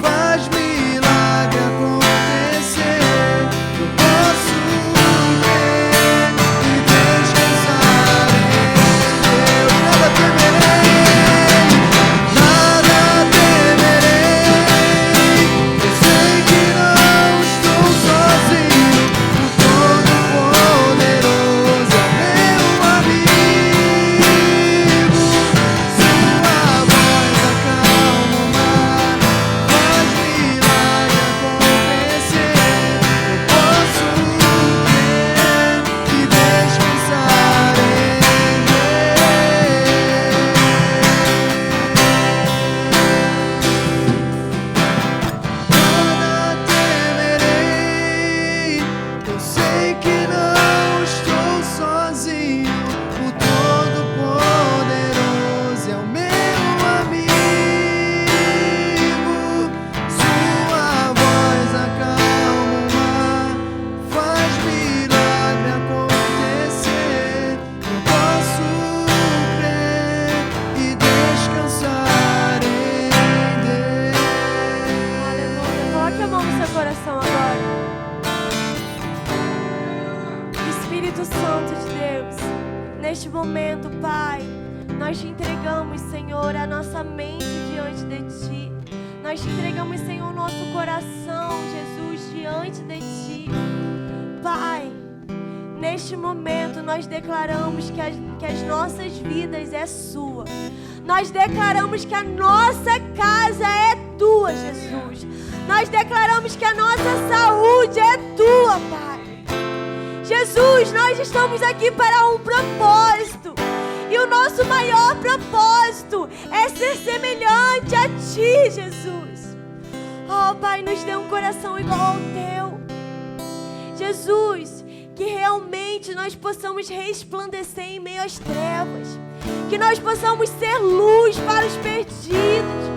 faz milagre acontecer. Eu posso crer e descansar em Deus. Nada temerei, nada temerei. Eu sei que não estou sozinho. O Todo-Poderoso é meu amigo. Sua voz acalma o mar, faz milagre acontecer. Eu posso crer e descansar em Nada temerei, eu sei que não estou sozinho. O Todo-Poderoso é o meu amigo. Sua voz acalma o mar, faz milagre acontecer. Eu posso crer e descansar em Deus. Aleluia. Coloque a mão no seu coração agora. Espírito Santo de Deus, neste momento, Pai, nós te entregamos, Senhor, a nossa mente diante de Ti. Nós te entregamos, Senhor, o nosso coração, Jesus, diante de Ti. Pai, neste momento nós declaramos que as nossas vidas é Sua. Nós declaramos que a nossa casa é Tua, Jesus. Nós declaramos que a nossa saúde é Tua, Pai. Jesus, nós estamos aqui para um propósito. E o nosso maior propósito é ser semelhante a Ti, Jesus. Oh, Pai, nos dê um coração igual ao Teu. Jesus, que realmente nós possamos resplandecer em meio às trevas. Que nós possamos ser luz para os perdidos.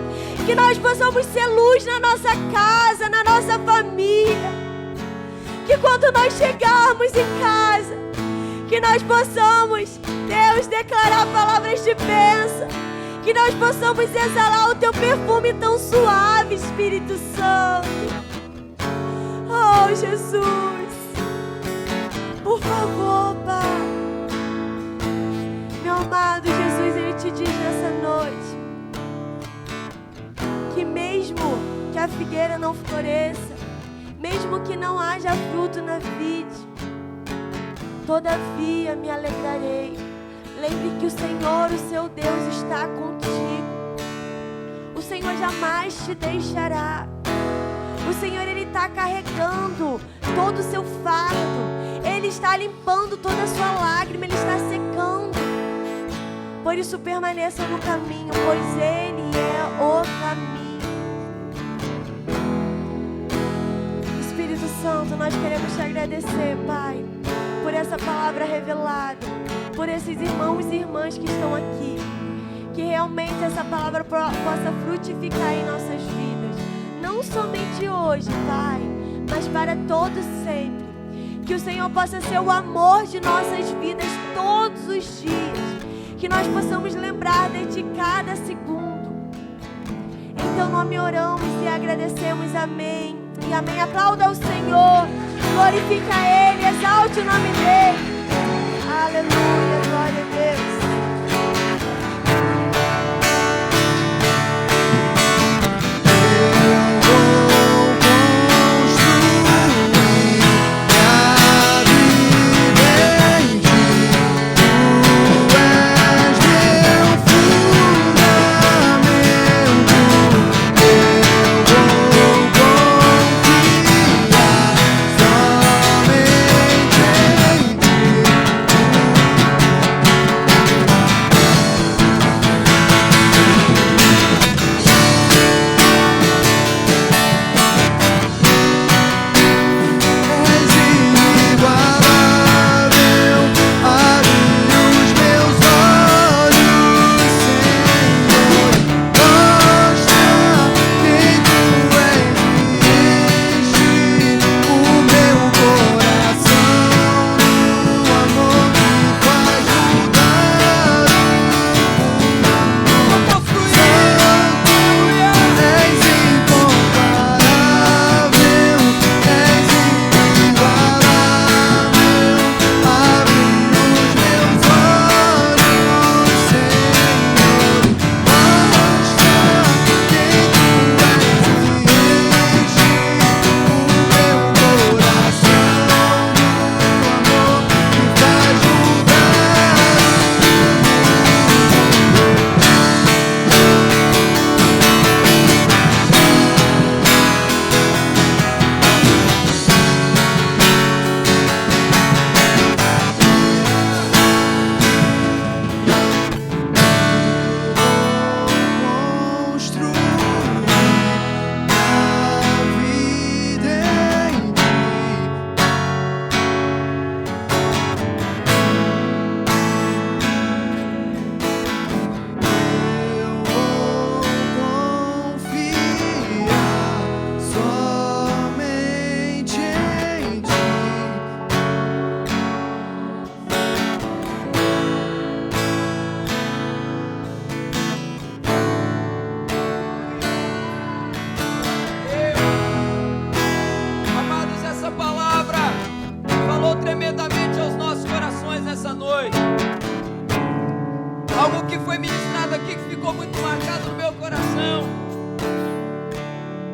Que nós possamos ser luz na nossa casa, na nossa família. Que quando nós chegarmos em casa, que nós possamos, Deus, declarar palavras de bênção. Que nós possamos exalar o Teu perfume tão suave, Espírito Santo. Oh, Jesus, por favor, Pai. Meu amado Jesus, Ele te diz nessa noite que mesmo que a figueira não floresça, mesmo que não haja fruto na vide, todavia me alegrarei. Lembre que o Senhor, o seu Deus, está contigo. O Senhor jamais te deixará. O Senhor, Ele está carregando todo o seu fardo. Ele está limpando toda a sua lágrima. Ele está secando. Por isso permaneça no caminho, pois Ele é o caminho. Espírito Santo, nós queremos te agradecer, Pai, por essa palavra revelada, por esses irmãos e irmãs que estão aqui. Que realmente essa palavra possa frutificar em nossas vidas. Não somente hoje, Pai, mas para todos sempre. Que o Senhor possa ser o amor de nossas vidas todos os dias. Que nós possamos lembrar de Ti cada segundo. Em teu nome oramos e agradecemos. Amém. E amém. Aplauda o Senhor. Glorifica Ele. Exalte o nome dEle. Aleluia. Glória a Deus.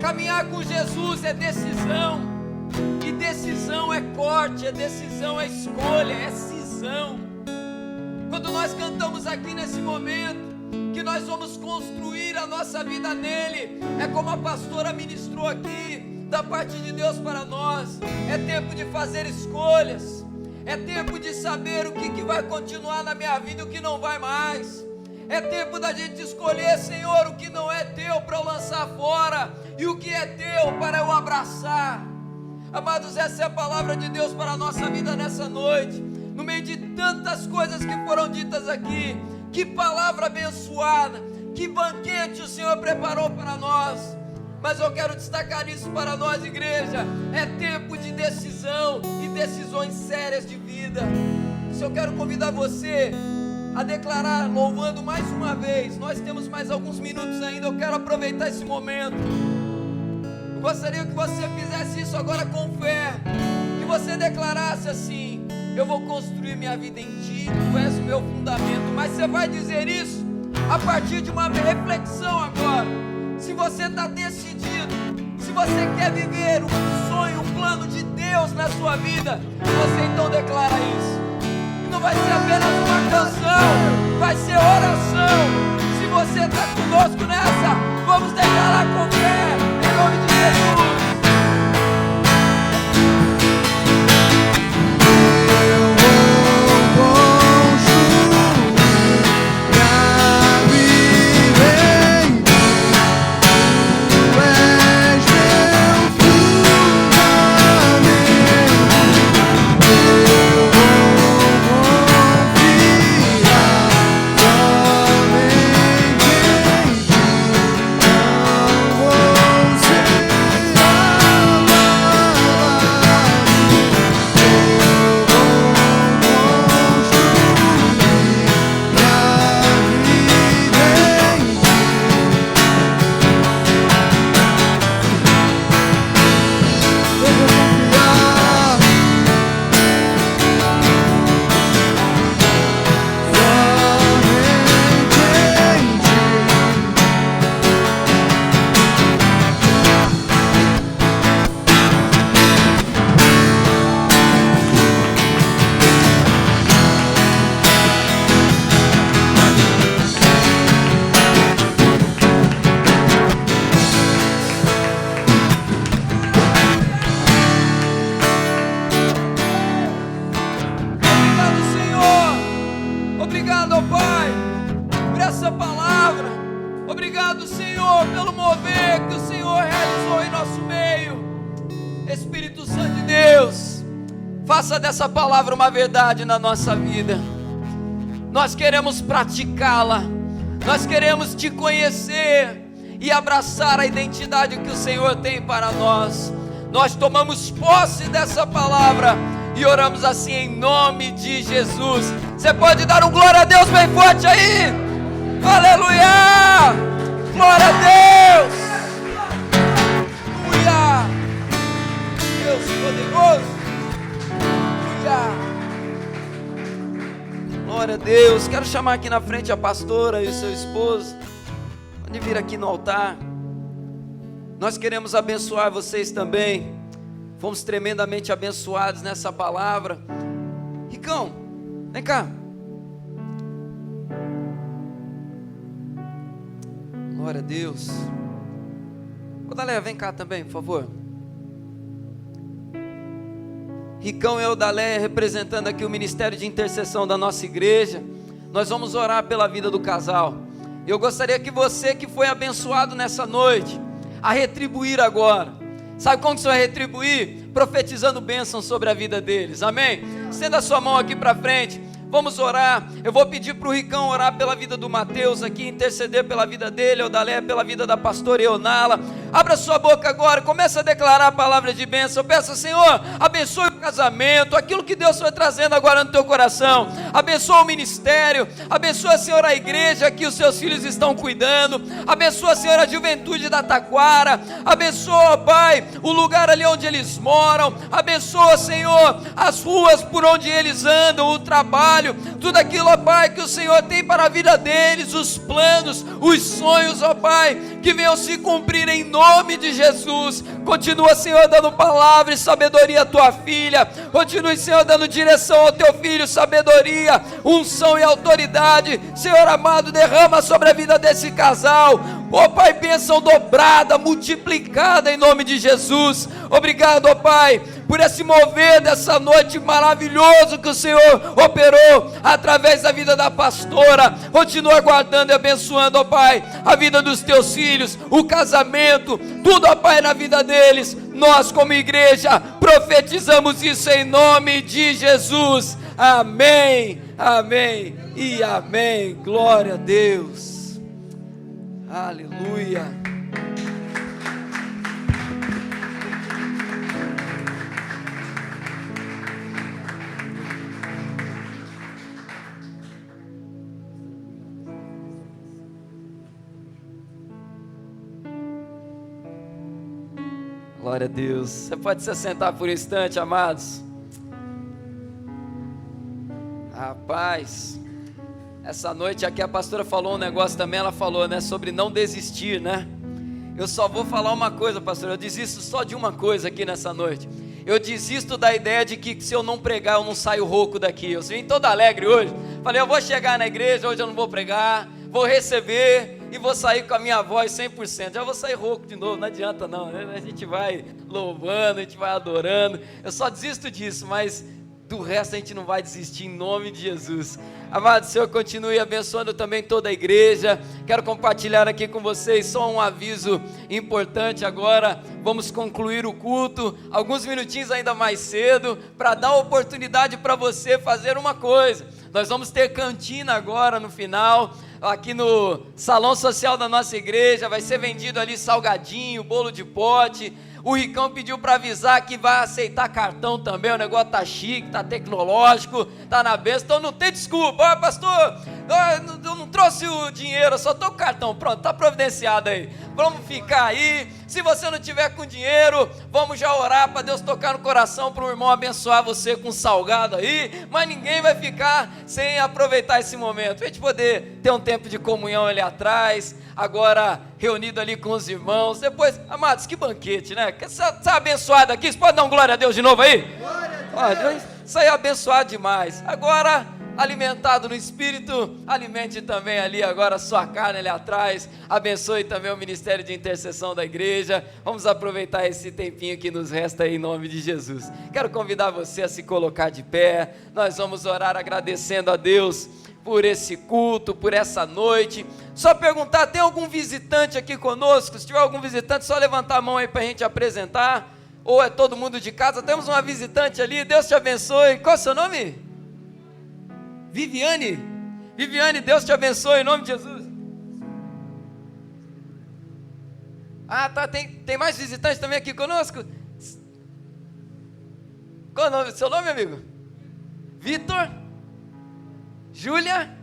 Caminhar com Jesus é decisão, e decisão é corte, é decisão, é escolha, é cisão. Quando nós cantamos aqui nesse momento, que nós vamos construir a nossa vida nele, é como a pastora ministrou aqui, da parte de Deus para nós. É tempo de fazer escolhas, é tempo de saber o que vai continuar na minha vida e o que não vai mais. É tempo da gente escolher, Senhor, o que não é teu para eu lançar fora, e o que é teu para eu abraçar. Amados, essa é a palavra de Deus para a nossa vida nessa noite. No meio de tantas coisas que foram ditas aqui, que palavra abençoada, que banquete o Senhor preparou para nós. Mas eu quero destacar isso para nós, igreja. É tempo de decisão e decisões sérias de vida. Se eu quero convidar você a declarar, louvando mais uma vez. Nós temos mais alguns minutos ainda. Eu quero aproveitar esse momento. Eu gostaria que você fizesse isso agora com fé, que você declarasse assim: eu vou construir minha vida em ti, tu és o meu fundamento. Mas você vai dizer isso a partir de uma reflexão agora. Se você está decidido, se você quer viver um sonho, um plano de Deus na sua vida, você então declara isso. Não vai ser apenas uma canção, vai ser oração. Se você está conosco nessa, vamos declarar com fé, em nome de Jesus. Oh faça dessa palavra uma verdade na nossa vida. Nós queremos praticá-la, nós queremos te conhecer e abraçar a identidade que o Senhor tem para nós. Nós tomamos posse dessa palavra e oramos assim em nome de Jesus. Você pode dar um glória a Deus bem forte aí? Aleluia! Glória a Deus! Aleluia! Deus poderoso! Aleluia! Glória a Deus! Quero chamar aqui na frente a pastora e o seu esposo. Pode vir aqui no altar. Nós queremos abençoar vocês também. Fomos tremendamente abençoados nessa palavra. Ricão, vem cá. Glória a Deus. Odaléia, vem cá também, por favor. Ricão e Odaléia representando aqui o ministério de intercessão da nossa igreja. Nós vamos orar pela vida do casal. Eu gostaria que você que foi abençoado nessa noite, a retribuir agora. Sabe como que você vai retribuir? Profetizando bênção sobre a vida deles, amém? Estenda a sua mão aqui para frente, vamos orar. Eu vou pedir para o Ricão orar pela vida do Mateus aqui, interceder pela vida dele, Odaléia pela vida da pastora Eonala. Abra sua boca agora, começa a declarar a palavra de bênção. Peça, Senhor, abençoe o casamento, aquilo que Deus foi trazendo agora no teu coração. Abençoa o ministério, abençoa, Senhor, a igreja que os seus filhos estão cuidando. Abençoa, Senhor, a juventude da Taquara. Abençoa, Pai, o lugar ali onde eles moram. Abençoa, Senhor, as ruas por onde eles andam, o trabalho, tudo aquilo, ó Pai, que o Senhor tem para a vida deles, os planos, os sonhos, ó Pai, que venham se cumprir em nome de Jesus. Continua, Senhor, dando palavra e sabedoria à tua filha. Continue, Senhor, dando direção ao teu filho, sabedoria, unção e autoridade. Senhor amado, derrama sobre a vida desse casal, ó Pai, bênção dobrada, multiplicada em nome de Jesus. Obrigado, ó Pai, por esse mover dessa noite maravilhoso que o Senhor operou através da vida da pastora. Continua guardando e abençoando, ó Pai, a vida dos teus filhos, o casamento, tudo, ó Pai, na vida deles. Nós como igreja profetizamos isso em nome de Jesus. Amém, amém e amém. Glória a Deus. Aleluia. Glória a Deus. Você pode se assentar por um instante, amados. Rapaz, essa noite aqui a pastora falou um negócio também. Ela falou, né, sobre não desistir, né? Eu só vou falar uma coisa, pastora. Eu desisto só de uma coisa aqui nessa noite. Eu desisto da ideia de que se eu não pregar eu não saio rouco daqui. Eu vim todo alegre hoje. Falei, eu vou chegar na igreja, hoje eu não vou pregar, vou receber e vou sair com a minha voz 100%. Já vou sair rouco de novo, não adianta não, né? A gente vai louvando, a gente vai adorando. Eu só desisto disso, mas do resto a gente não vai desistir em nome de Jesus. Amado Senhor, continue abençoando também toda a igreja. Quero compartilhar aqui com vocês só um aviso importante agora. Vamos concluir o culto, alguns minutinhos ainda mais cedo, para dar oportunidade para você fazer uma coisa. Nós vamos ter cantina agora no final, aqui no salão social da nossa igreja. Vai ser vendido ali salgadinho, bolo de pote. O Ricão pediu para avisar que vai aceitar cartão também. O negócio tá chique, tá tecnológico, tá na bênção. Então não tem desculpa. Ó, pastor, eu não trouxe o dinheiro, eu só tô com o cartão. Pronto, tá providenciado aí. Vamos ficar aí. Se você não tiver com dinheiro, vamos já orar para Deus tocar no coração, para o irmão abençoar você com salgado aí. Mas ninguém vai ficar sem aproveitar esse momento. A gente poder ter um tempo de comunhão ali atrás, agora reunido ali com os irmãos. Depois, amados, que banquete, né? Você está abençoado aqui? Você pode dar um glória a Deus de novo aí? Glória a Deus. Isso aí é abençoado demais. Agora, alimentado no Espírito, alimente também ali agora a sua carne ali atrás. Abençoe também o ministério de intercessão da igreja. Vamos aproveitar esse tempinho que nos resta aí em nome de Jesus. Quero convidar você a se colocar de pé. Nós vamos orar agradecendo a Deus por esse culto, por essa noite. Só perguntar, tem algum visitante aqui conosco? Se tiver algum visitante, só levantar a mão aí para a gente apresentar. ou é todo mundo de casa? Temos uma visitante ali, Deus te abençoe. Qual é o seu nome? Viviane. Viviane, Deus te abençoe em nome de Jesus. Ah, tá, tem mais visitantes também aqui conosco? Qual é o nome, seu nome, amigo? Vitor, Júlia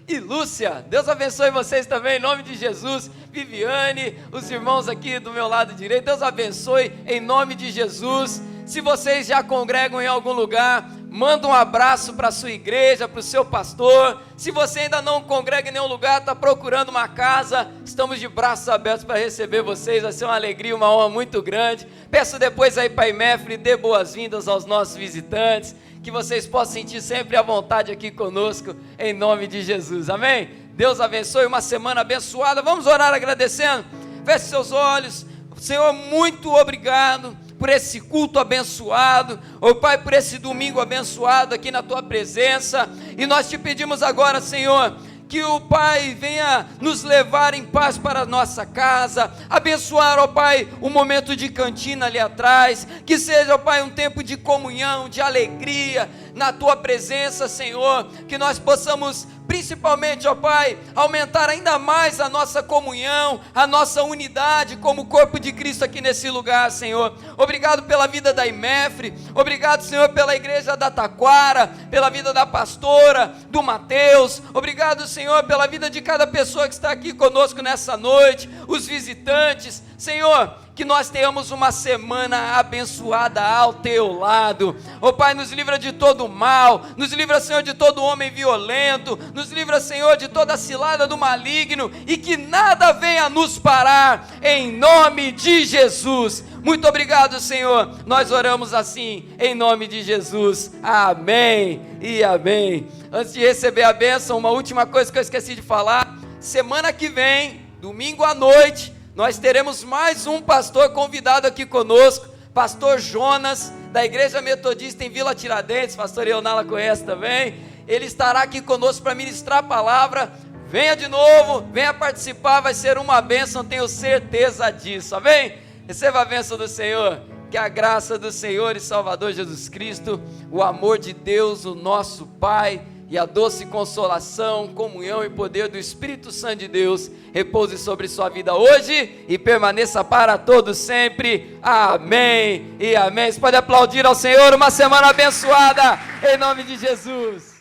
e Lúcia. Deus abençoe vocês também em nome de Jesus. Viviane, os irmãos aqui do meu lado direito, Deus abençoe em nome de Jesus. Se vocês já congregam em algum lugar, manda um abraço para a sua igreja, para o seu pastor. Se você ainda não congrega em nenhum lugar, está procurando uma casa, estamos de braços abertos para receber vocês. Vai ser uma alegria, uma honra muito grande. Peço depois aí para a IMEFRE, dê boas-vindas aos nossos visitantes, que vocês possam sentir sempre à vontade aqui conosco, em nome de Jesus, amém? Deus abençoe, uma semana abençoada. Vamos orar agradecendo. Feche seus olhos. Senhor, muito obrigado por esse culto abençoado, Pai, por esse domingo abençoado aqui na Tua presença, e nós te pedimos agora, Senhor, que o Pai venha nos levar em paz para a nossa casa, abençoar, ó Pai, o momento de cantina ali atrás, que seja, ó Pai, um tempo de comunhão, de alegria, na Tua presença, Senhor, que nós possamos principalmente, ó Pai, aumentar ainda mais a nossa comunhão, a nossa unidade como corpo de Cristo aqui nesse lugar, Senhor. Obrigado pela vida da IMEFRE, obrigado, Senhor, pela igreja da Taquara, pela vida da pastora, do Mateus, obrigado, Senhor, pela vida de cada pessoa que está aqui conosco nessa noite, os visitantes, Senhor, que nós tenhamos uma semana abençoada ao Teu lado. Ó Pai, nos livra de todo mal, nos livra, Senhor, de todo homem violento, nos livra, Senhor, de toda a cilada do maligno, e que nada venha nos parar, em nome de Jesus. Muito obrigado, Senhor, nós oramos assim, em nome de Jesus, amém e amém. Antes de receber a bênção, uma última coisa que eu esqueci de falar: semana que vem, domingo à noite, nós teremos mais um pastor convidado aqui conosco, pastor Jonas, da Igreja Metodista em Vila Tiradentes. Pastor Eonala conhece também. Ele estará aqui conosco para ministrar a palavra. Venha de novo, venha participar, vai ser uma bênção, tenho certeza disso, amém? Receba a bênção do Senhor, que a graça do Senhor e Salvador Jesus Cristo, o amor de Deus, o nosso Pai, e a doce consolação, comunhão e poder do Espírito Santo de Deus repouse sobre sua vida hoje e permaneça para todos sempre, amém e amém. Você pode aplaudir ao Senhor, uma semana abençoada, em nome de Jesus.